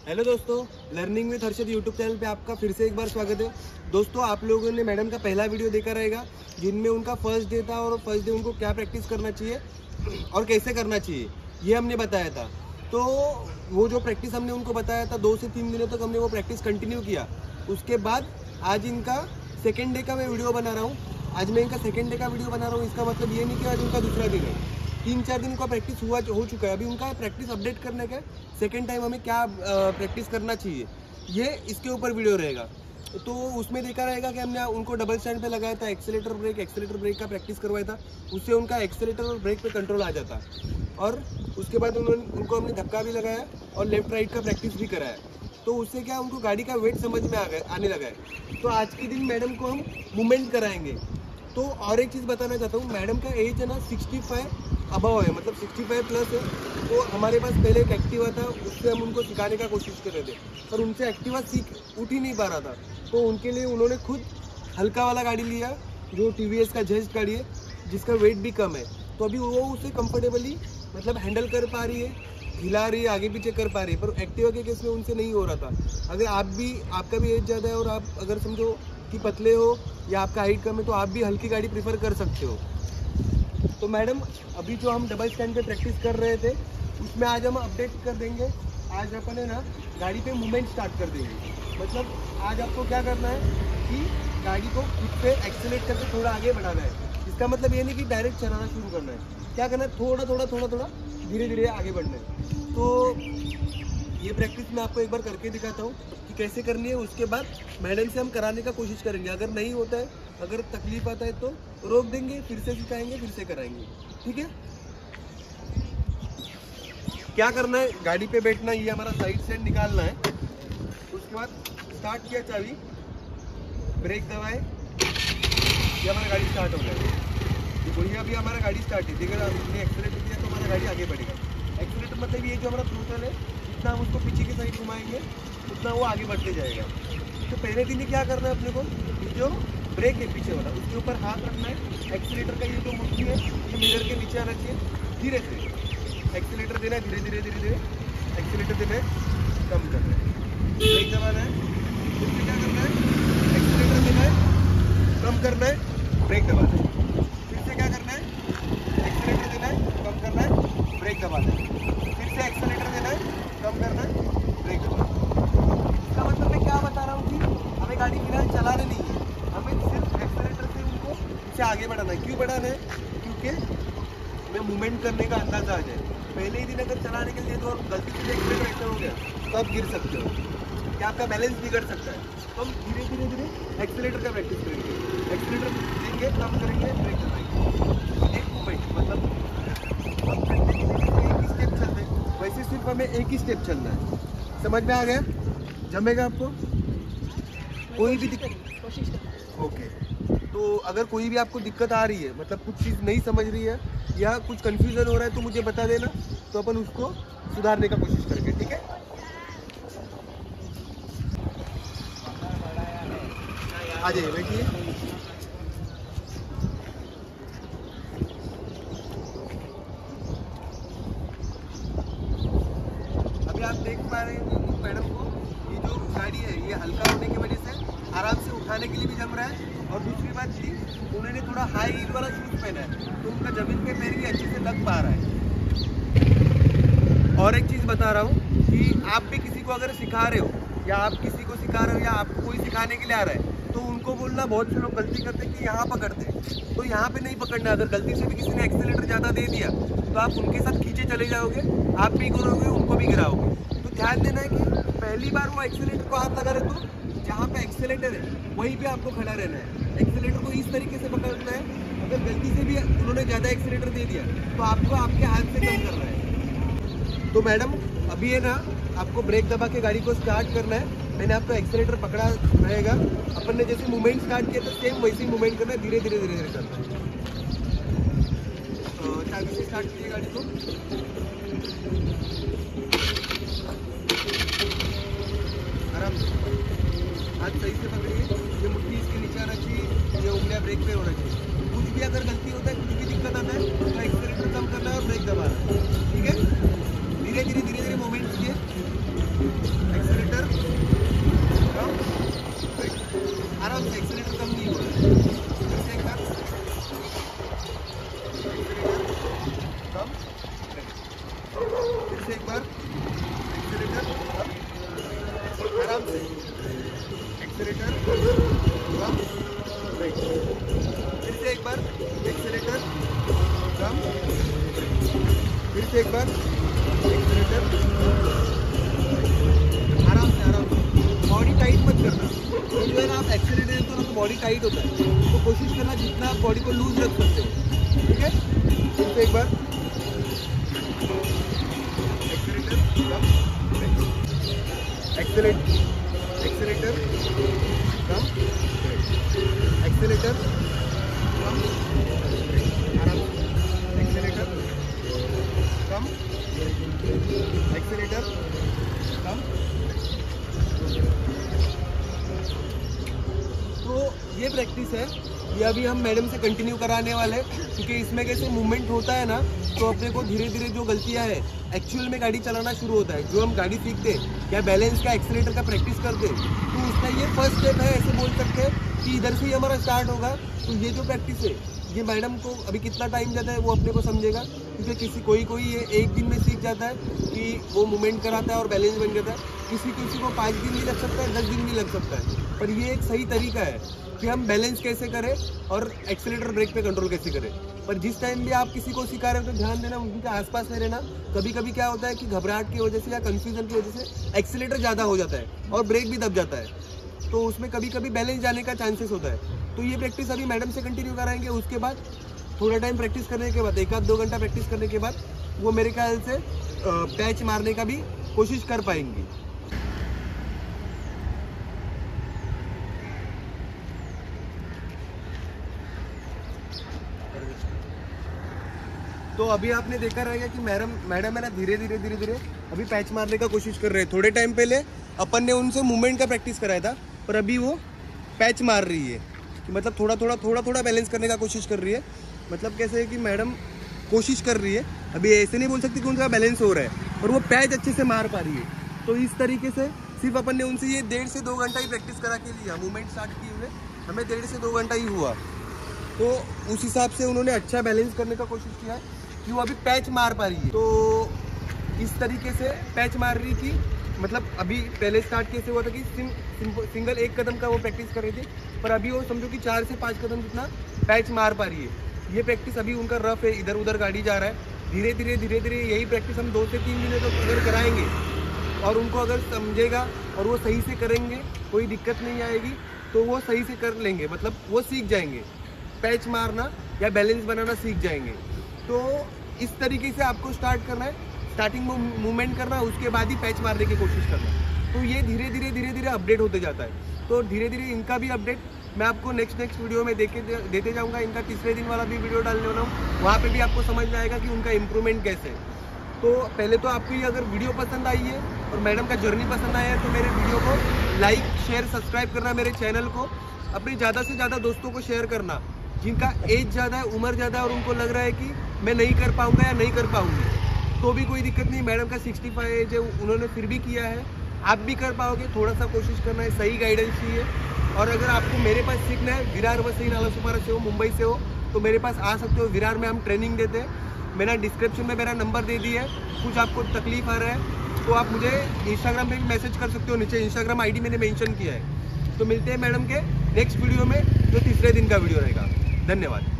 Hello दोस्तों, learning with Harshad YouTube channel पे आपका फिर से एक बार स्वागत है। दोस्तों, आप लोगों ने मैडम का पहला वीडियो देखा रहेगा जिनमें उनका फर्स्ट डे था और फर्स्ट डे उनको क्या प्रैक्टिस करना चाहिए और कैसे करना चाहिए ये हमने बताया था। तो वो जो प्रैक्टिस हमने उनको बताया था 2 से 3 दिनों तक हमने वो प्रैक्टिस कंटिन्यू किया। उसके बाद आज इनका सेकेंड डे का मैं वीडियो बना रहा हूँ। आज मैं इनका सेकेंड डे का वीडियो बना रहा हूँ। इसका मतलब ये नहीं कि आज उनका दूसरा दिन है। 3-4 दिन का प्रैक्टिस हो चुका है। अभी उनका प्रैक्टिस अपडेट करने का सेकेंड टाइम हमें क्या प्रैक्टिस करना चाहिए ये इसके ऊपर वीडियो रहेगा। तो उसमें देखा रहेगा कि हमने उनको डबल स्टैंड पे लगाया था, एक्सेलेटर ब्रेक का प्रैक्टिस करवाया था। उससे उनका एक्सेलेटर और ब्रेक पे कंट्रोल आ जाता। और उसके बाद उनको हमने धक्का भी लगाया और लेफ्ट राइट का प्रैक्टिस भी कराया। तो उससे क्या उनको गाड़ी का वेट समझ में आने लगा है। तो आज के दिन मैडम को हम मूवमेंट कराएंगे। तो और एक चीज़ बताना चाहता हूँ, मैडम का एज है ना 65 अबव है, मतलब 65 प्लस है। तो हमारे पास पहले एक एक्टिवा था, उससे हम उनको सिखाने का कोशिश कर रहे थे, पर उनसे एक्टिवा उठ ही नहीं पा रहा था। तो उनके लिए उन्होंने खुद हल्का वाला गाड़ी लिया जो TVS का जेस्ट गाड़ी है, जिसका वेट भी कम है। तो अभी वो उसे कंफर्टेबली मतलब हैंडल कर पा रही है, हिला रही है, आगे पीछे कर पा रही है। पर एक्टिवा के केस में उनसे नहीं हो रहा था। अगर आपका भी एज ज़्यादा है और आप अगर समझो कि पतले हो या आपका हाइट कम है तो आप भी हल्की गाड़ी प्रीफर कर सकते हो। तो मैडम, अभी जो हम डबल स्टैंड पे प्रैक्टिस कर रहे थे उसमें आज हम अपडेट कर देंगे। आज अपन है ना गाड़ी पे मूवमेंट स्टार्ट कर देंगे। मतलब आज आपको क्या करना है कि गाड़ी को खुद से एक्सेलेरेट करके थोड़ा आगे बढ़ाना है। इसका मतलब ये नहीं कि डायरेक्ट चलाना शुरू करना है। क्या करना है, थोड़ा धीरे धीरे आगे बढ़ना है। तो ये प्रैक्टिस मैं आपको एक बार करके दिखाता हूँ कि कैसे करनी है। उसके बाद मैडम से हम कराने का कोशिश करेंगे। अगर नहीं होता है, अगर तकलीफ आता है तो रोक देंगे, फिर से सिखाएंगे, फिर से कराएंगे। ठीक है। क्या करना है, गाड़ी पे बैठना, ये हमारा साइड स्टैंड निकालना है। उसके बाद स्टार्ट किया, चाबी ब्रेक दबाए, ये हमारा गाड़ी स्टार्ट हो गया। बढ़िया, अभी हमारा गाड़ी स्टार्ट है। देखिए हमने एक्सीलेटर दिया तो हमारा गाड़ी आगे बढ़ेगा। एक्सीलेटर मतलब ये जो हमारा थ्रोटल है, जितना हम उसको पीछे की साइड घुमाएंगे उतना वो आगे बढ़ते जाएगा। तो पहले दिन ही क्या करना है अपने को, जो ब्रेक है पीछे वाला उसके ऊपर हाथ रखना है। एक्सीलेटर का ये जो मुट्ठी है ये मिरर के नीचे आना चाहिए। धीरे से एक्सीलेटर देना है, धीरे धीरे एक्सीलेटर देना है, कम करना है, ब्रेक दबाना है। फिर क्या करना है, एक्सीलेटर देना है, कम करना है, ब्रेक दबाना है। फिर से क्या करना है, एक्सीलेटर देना है, कम करना है, ब्रेक दबाना है। फिर से एक्सीलेटर देना है, कम करना है, ब्रेक दबाना है। इसका मतलब मैं क्या बता रहा हूँ कि हमें गाड़ी फिलहाल चलाने नहीं है, हमें सिर्फ एक्सीलेटर से उनको इसे आगे बढ़ाना है। क्यों बढ़ाना है, क्योंकि हमें मूवमेंट करने का अंदाजा आ जाए। पहले ही दिन अगर चलाने के लिए तो और गलती से एक्सीलेटर एक्शन हो गया तो आप गिर सकते हो या आपका बैलेंस बिगड़ सकता है। तो हम धीरे धीरे एक्सीलेटर का प्रैक्टिस करेंगे। एक्सीलेटर देंगे, कम करेंगे, ब्रेक दबाएंगे। एक मूवमेंट मतलब हम चलने के लिए एक ही स्टेप चलते हैं, वैसे सिर्फ हमें एक ही स्टेप चलना है। समझ में आ गया? जमेगा आपको? कोई भी दिक्कत कोशिश करें। ओके। तो अगर कोई भी आपको दिक्कत आ रही है, मतलब कुछ चीज़ नहीं समझ रही है या कुछ कंफ्यूजन हो रहा है तो मुझे बता देना, तो अपन उसको सुधारने का कोशिश करेंगे। ठीक है। आ जाइए, बैठिए। अभी आप देख पा रहे हैं मैडम को, ये जो गाड़ी है ये हल्का होने की वजह से आराम से उठाने के लिए भी जम रहा है। और दूसरी बात थी, उन्होंने थोड़ा हाई हील वाला शूज पहना है तो उनका जमीन पे पैर भी अच्छे से लग पा रहा है। और एक चीज़ बता रहा हूँ कि आप भी किसी को अगर सिखा रहे हो या आप किसी को सिखा रहे हो या आपको कोई सिखाने के लिए आ रहा है तो उनको बोलना, बहुत से लोग गलती करते हैं कि यहाँ पकड़ते हैं, तो यहाँ पे नहीं पकड़ना। अगर गलती से भी किसी ने एक्सीलेटर ज़्यादा दे दिया तो आप उनके साथ खींचे चले जाओगे, आप भी गिरोगे, उनको भी गिराओगे। तो ध्यान देना है कि पहली बार वो एक्सीलेटर को हाथ लगा रहे तो जहाँ पे एक्सीलेटर है वहीं पे आपको खड़ा रहना है। एक्सीलेटर को इस तरीके से पकड़ना है। अगर गलती से भी उन्होंने ज़्यादा एक्सीलेटर दे दिया तो आपको आपके हाथ से कम करना है। तो मैडम, अभी है ना आपको ब्रेक दबा के गाड़ी को स्टार्ट करना है। मैंने आपको एक्सीलेटर पकड़ा रहेगा, अपन ने जैसे मूवमेंट स्टार्ट किया था सेम वैसे ही मूवमेंट करना है, धीरे धीरे करना है। चाबी से स्टार्ट कीजिए गाड़ी को। आराम से हाथ सही से पकड़िए, ये मुट्ठी इसके नीचे आना चाहिए, ये उंगलियां ब्रेक पे होना चाहिए। कुछ भी अगर गलती होता है, कुछ भी दिक्कत आता है तो एक्सीलेटर कम करना है और ब्रेक दबाना है। ठीक है। धीरे धीरे मूवमेंट कीजिए। एक्सेलेरेटर, कम, ब्रेक। फिर से एक बार एक्सेलेरेटर, कम, फिर से एक बार एक्सेलेरेटर, आराम से आराम से। बॉडी टाइट मत करना, तो जो है ना आप एक्सेलेरेटर देते हो ना तो बॉडी टाइट होता है, तो कोशिश करना जितना आप बॉडी को लूज रख सकते हो, ठीक है। फिर से एक बार एक्सेलेरेटर, कम, ब्रेक, एक्सेलेरेटर, कम, ब्रेक, एक्सेलेरेटर, कम, ब्रेक, आराम से। एक्सेलेरेटर, कम, एक्सेलेरेटर, कम। तो ये प्रैक्टिस है, ये अभी हम मैडम से कंटिन्यू कराने वाले हैं, क्योंकि इसमें कैसे मूवमेंट होता है ना, तो अपने को धीरे धीरे जो गलतियां है एक्चुअल में गाड़ी चलाना शुरू होता है। जो हम गाड़ी सीखते हैं या बैलेंस का, एक्सीलेटर का प्रैक्टिस करते हैं, तो उसका ये फर्स्ट स्टेप है, ऐसे बोल सकते हैं कि इधर से ही हमारा स्टार्ट होगा। तो ये जो प्रैक्टिस है, ये मैडम को अभी कितना टाइम जाता है वो अपने को समझेगा, क्योंकि कोई ये एक दिन में सीख जाता है कि वो मूवमेंट कराता है और बैलेंस बन जाता है। किसी को 5 दिन भी लग सकता है, 10 दिन भी लग सकता है, पर ये एक सही तरीका है कि हम बैलेंस कैसे करें और एक्सीलेटर ब्रेक पे कंट्रोल कैसे करें। पर जिस टाइम भी आप किसी को सिखा रहे हो तो ध्यान देना, उनके आसपास में रहना। कभी कभी क्या होता है कि घबराहट की वजह से या कंफ्यूजन की वजह से एक्सीलेटर ज़्यादा हो जाता है और ब्रेक भी दब जाता है, तो उसमें कभी कभी बैलेंस जाने का चांसेस होता है। तो ये प्रैक्टिस अभी मैडम से कंटिन्यू कराएंगे। उसके बाद थोड़ा टाइम प्रैक्टिस करने के बाद, 1-2 घंटा प्रैक्टिस करने के बाद, वो मेरे ख्याल से पैच मारने का भी कोशिश कर पाएंगी। तो अभी आपने देखा रहेगा कि मैडम है ना धीरे धीरे अभी पैच मारने का कोशिश कर रहे हैं। थोड़े टाइम पहले अपन ने उनसे मूवमेंट का प्रैक्टिस कराया था, पर अभी वो पैच मार रही है कि मतलब थोड़ा बैलेंस करने का कोशिश कर रही है। मतलब कैसे है कि मैडम कोशिश कर रही है, अभी ऐसे नहीं बोल सकती कि उनका बैलेंस हो रहा है, पर वो पैच अच्छे से मार पा रही है। तो इस तरीके से सिर्फ अपन ने उनसे ये 1.5 से 2 घंटा ही प्रैक्टिस करा के लिया। मूवमेंट स्टार्ट किए हुए हमें 1.5 से 2 घंटा ही हुआ, तो उस हिसाब से उन्होंने अच्छा बैलेंस करने का कोशिश किया है कि वो अभी पैच मार पा रही है। तो इस तरीके से पैच मार रही थी। मतलब अभी पहले स्टार्ट कैसे हुआ था कि सिंगल 1 कदम का वो प्रैक्टिस कर रही थी, पर अभी वो समझो कि 4 से 5 कदम जितना पैच मार पा रही है। ये प्रैक्टिस अभी उनका रफ है, इधर उधर गाड़ी जा रहा है। धीरे धीरे यही प्रैक्टिस हम 2 से 3 महीने तक अगर कराएंगे और उनको अगर समझेगा और वो सही से करेंगे, कोई दिक्कत नहीं आएगी, तो वो सही से कर लेंगे। मतलब वो सीख जाएंगे, पैच मारना या बैलेंस बनाना सीख जाएंगे। तो इस तरीके से आपको स्टार्ट करना है, स्टार्टिंग में मूवमेंट करना, उसके बाद ही पैच मारने की कोशिश करना। तो ये धीरे धीरे अपडेट होते जाता है। तो धीरे धीरे इनका भी अपडेट मैं आपको नेक्स्ट वीडियो में देते जाऊंगा। इनका तीसरे दिन वाला भी वीडियो डालने वाला हूँ, वहाँ पे भी आपको समझ में आएगा कि उनका इम्प्रूवमेंट कैसे है। तो पहले तो आपको ये अगर वीडियो पसंद आई है और मैडम का जर्नी पसंद आया है, तो मेरे वीडियो को लाइक शेयर सब्सक्राइब करना, मेरे चैनल को अपने ज़्यादा से ज़्यादा दोस्तों को शेयर करना, जिनका एज ज़्यादा है, उम्र ज़्यादा है और उनको लग रहा है कि मैं नहीं कर पाऊँगा या नहीं कर पाऊँगी, तो भी कोई दिक्कत नहीं। मैडम का 65 एज है, उन्होंने फिर भी किया है, आप भी कर पाओगे। थोड़ा सा कोशिश करना है, सही गाइडेंस चाहिए। और अगर आपको मेरे पास सीखना है, विरार वसई नालासोपारा से हो, मुंबई से हो, तो मेरे पास आ सकते हो। विरार में हम ट्रेनिंग देते हैं। मैंने डिस्क्रिप्शन में मेरा नंबर दे दिया है। कुछ आपको तकलीफ आ रहा है तो आप मुझे इंस्टाग्राम पे मैसेज कर सकते हो, नीचे इंस्टाग्राम आईडी मैंने मेंशन किया है। तो मिलते हैं मैडम के नेक्स्ट वीडियो में, जो तीसरे दिन का वीडियो रहेगा। धन्यवाद।